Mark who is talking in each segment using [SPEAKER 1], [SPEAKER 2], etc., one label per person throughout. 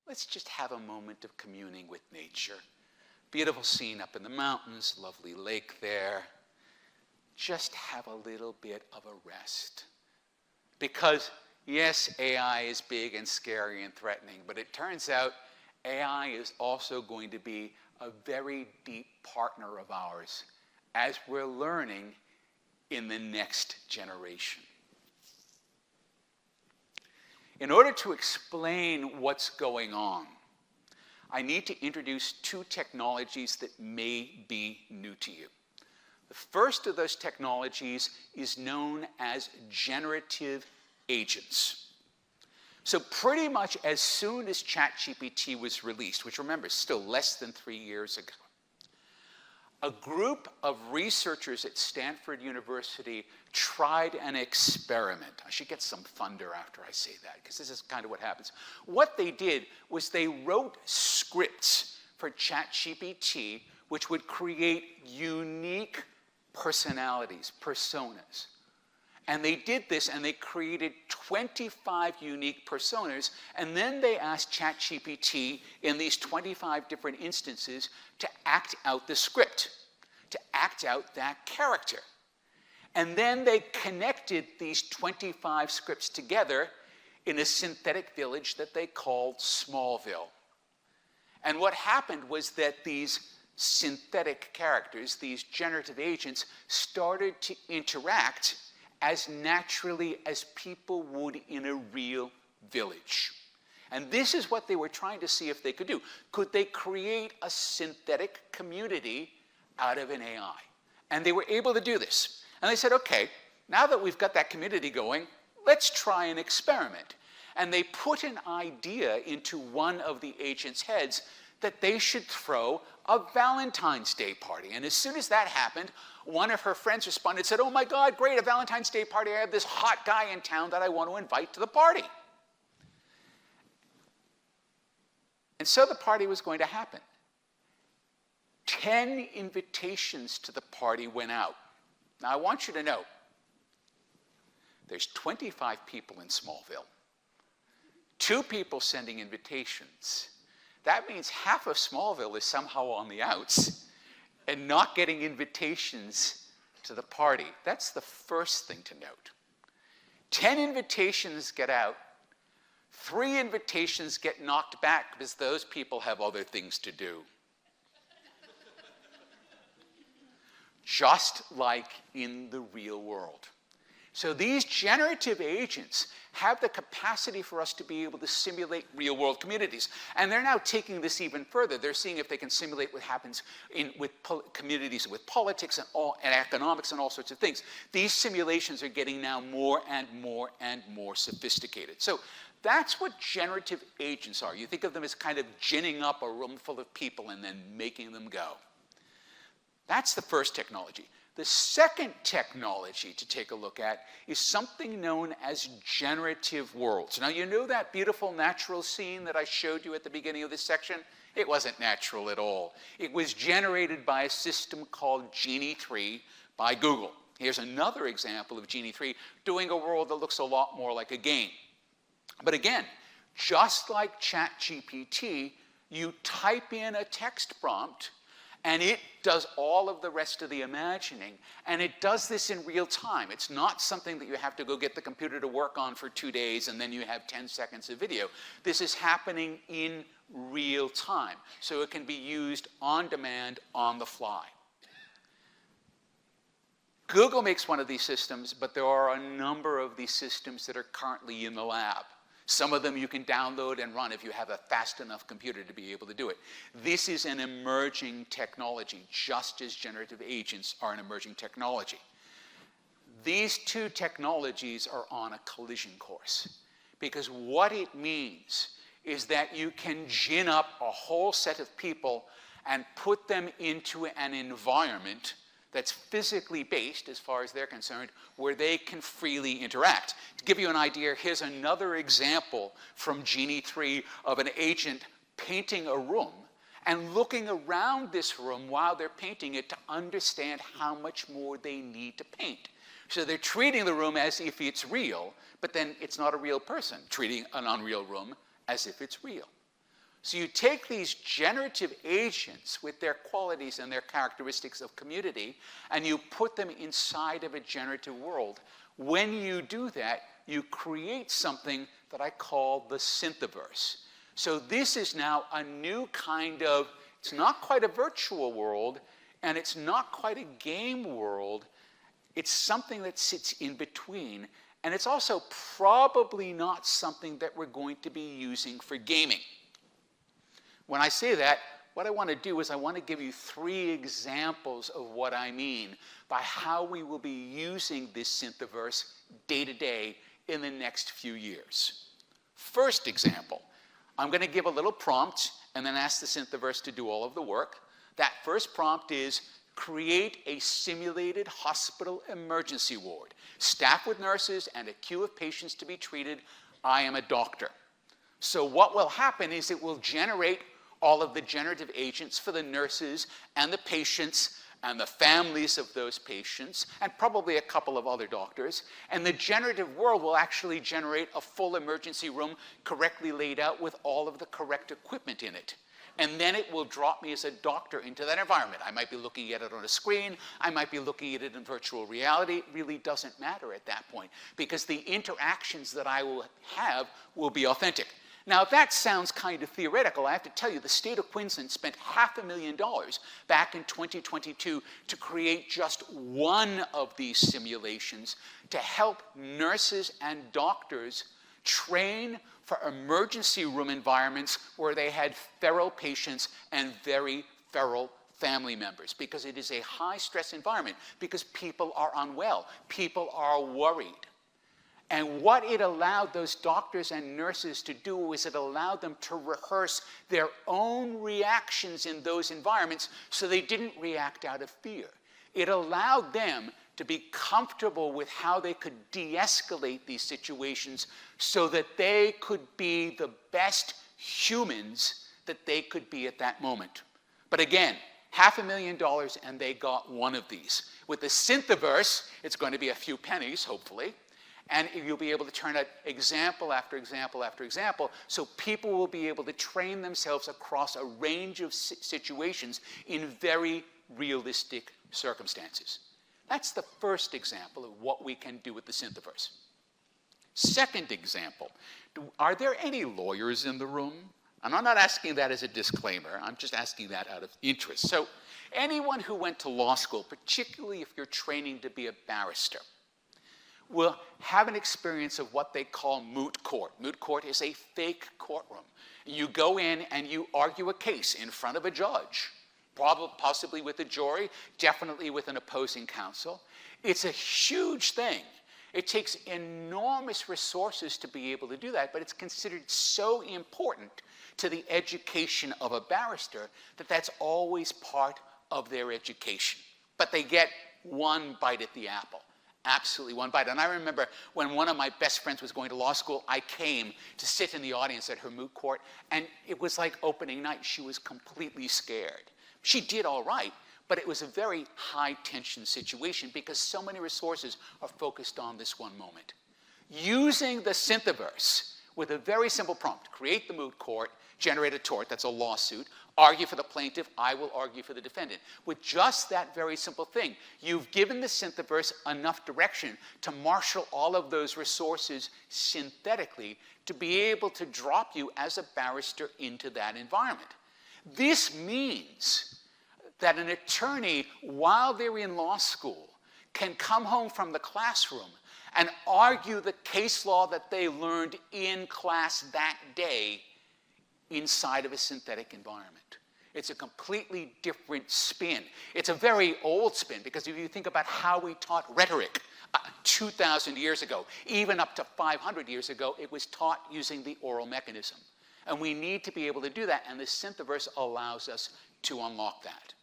[SPEAKER 1] let's just have a moment of communing with nature. Beautiful scene up in the mountains, lovely lake there. Just have a little bit of a rest. Because yes, AI is big and scary and threatening, but it turns out AI is also going to be a very deep partner of ours as we're learning in the next generation. In order to explain what's going on, I need to introduce two technologies that may be new to you. The first of those technologies is known as generative agents. So pretty much as soon as ChatGPT was released, which remember is still less than 3 years ago, a group of researchers at Stanford University tried an experiment. I should get some thunder after I say that, because this is kind of what happens. What they did was they wrote scripts for ChatGPT which would create unique personalities, personas. And they did this, and they created 25 unique personas, and then they asked ChatGPT in these 25 different instances to act out the script, to act out that character. And then they connected these 25 scripts together in a synthetic village that they called Smallville. And what happened was that these synthetic characters, these generative agents, started to interact as naturally as people would in a real village. And this is what they were trying to see if they could do. Could they create a synthetic community out of an AI? And they were able to do this. And they said, okay, now that we've got that community going, let's try an experiment. And they put an idea into one of the agents' heads that they should throw a Valentine's Day party. And as soon as that happened, one of her friends responded and said, oh my God, great, a Valentine's Day party. I have this hot guy in town that I want to invite to the party. And so the party was going to happen. 10 invitations to the party went out. Now I want you to know, there's 25 people in Smallville. 2 people sending invitations. That means half of Smallville is somehow on the outs and not getting invitations to the party. That's the first thing to note. 10 invitations get out. 3 invitations get knocked back because those people have other things to do. Just like in the real world. So these generative agents have the capacity for us to be able to simulate real-world communities. And they're now taking this even further. They're seeing if they can simulate what happens with communities, with politics and economics and all sorts of things. These simulations are getting now more and more and more sophisticated. So that's what generative agents are. You think of them as kind of ginning up a room full of people and then making them go. That's the first technology. The second technology to take a look at is something known as generative worlds. Now, you know that beautiful natural scene that I showed you at the beginning of this section? It wasn't natural at all. It was generated by a system called Genie 3 by Google. Here's another example of Genie 3 doing a world that looks a lot more like a game. But again, just like ChatGPT, you type in a text prompt, and it does all of the rest of the imagining. And it does this in real time. It's not something that you have to go get the computer to work on for 2 days and then you have 10 seconds of video. This is happening in real time. So it can be used on demand, on the fly. Google makes one of these systems, but there are a number of these systems that are currently in the lab. Some of them you can download and run if you have a fast enough computer to be able to do it. This is an emerging technology, just as generative agents are an emerging technology. These two technologies are on a collision course, because what it means is that you can gin up a whole set of people and put them into an environment that's physically based, as far as they're concerned, where they can freely interact. To give you an idea, here's another example from Genie 3 of an agent painting a room and looking around this room while they're painting it to understand how much more they need to paint. So they're treating the room as if it's real, but then it's not a real person, treating an unreal room as if it's real. So you take these generative agents with their qualities and their characteristics of community, and you put them inside of a generative world. When you do that, you create something that I call the Syntheverse. So this is now a new kind of, it's not quite a virtual world, and it's not quite a game world. It's something that sits in between, and it's also probably not something that we're going to be using for gaming. When I say that, what I want to do is I want to give you 3 examples of what I mean by how we will be using this Syntheverse day to day in the next few years. First example, I'm going to give a little prompt and then ask the Syntheverse to do all of the work. That first prompt is create a simulated hospital emergency ward, staffed with nurses and a queue of patients to be treated. I am a doctor. So what will happen is it will generate all of the generative agents for the nurses and the patients and the families of those patients, and probably a couple of other doctors. And the generative world will actually generate a full emergency room correctly laid out with all of the correct equipment in it. And then it will drop me as a doctor into that environment. I might be looking at it on a screen. I might be looking at it in virtual reality. It really doesn't matter at that point, because the interactions that I will have will be authentic. Now, if that sounds kind of theoretical, I have to tell you the state of Queensland spent $500,000 back in 2022 to create just one of these simulations to help nurses and doctors train for emergency room environments where they had feral patients and very feral family members, because it is a high-stress environment, because people are unwell, people are worried. And what it allowed those doctors and nurses to do is it allowed them to rehearse their own reactions in those environments so they didn't react out of fear. It allowed them to be comfortable with how they could de-escalate these situations so that they could be the best humans that they could be at that moment. But again, $500,000 and they got one of these. With the Syntheverse, it's going to be a few pennies, hopefully. And you'll be able to turn out example after example after example, so people will be able to train themselves across a range of situations in very realistic circumstances. That's the first example of what we can do with the Syntheverse. Second example, are there any lawyers in the room? And I'm not asking that as a disclaimer, I'm just asking that out of interest. So anyone who went to law school, particularly if you're training to be a barrister, will have an experience of what they call moot court. Moot court is a fake courtroom. You go in and you argue a case in front of a judge, possibly with a jury, definitely with an opposing counsel. It's a huge thing. It takes enormous resources to be able to do that, but it's considered so important to the education of a barrister that that's always part of their education. But they get one bite at the apple. Absolutely one bite. And I remember when one of my best friends was going to law school, I came to sit in the audience at her moot court, and it was like opening night. She was completely scared. She did all right, but it was a very high-tension situation because so many resources are focused on this one moment. Using the Syntheverse with a very simple prompt, create the moot court, generate a tort, that's a lawsuit, argue for the plaintiff, I will argue for the defendant. With just that very simple thing, you've given the Syntheverse enough direction to marshal all of those resources synthetically to be able to drop you as a barrister into that environment. This means that an attorney, while they're in law school, can come home from the classroom and argue the case law that they learned in class that day inside of a synthetic environment. It's a completely different spin. It's a very old spin, because if you think about how we taught rhetoric 2,000 years ago, even up to 500 years ago, it was taught using the oral mechanism. And we need to be able to do that, and the Syntheverse allows us to unlock that.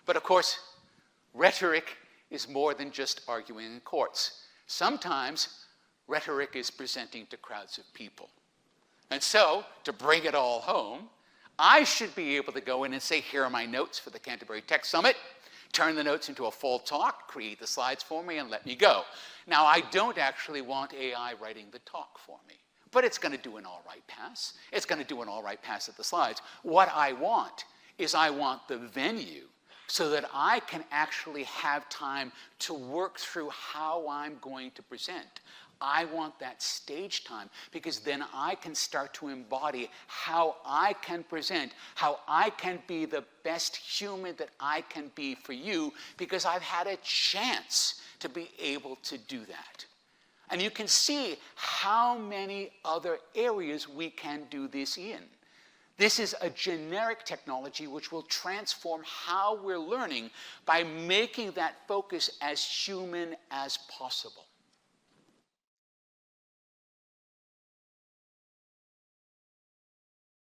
[SPEAKER 1] But of course, rhetoric is more than just arguing in courts. Sometimes rhetoric is presenting to crowds of people. And so, to bring it all home, I should be able to go in and say, here are my notes for the Canterbury Tech Summit, turn the notes into a full talk, create the slides for me, and let me go. Now, I don't actually want AI writing the talk for me. but it's going to do an all right pass. It's going to do an all right pass at the slides. What I want is I want the venue so that I can actually have time to work through how I'm going to present. I want that stage time because then I can start to embody how I can present, how I can be the best human that I can be for you because I've had a chance to be able to do that. And you can see how many other areas we can do this in. This is a generic technology which will transform how we're learning by making that focus as human as possible.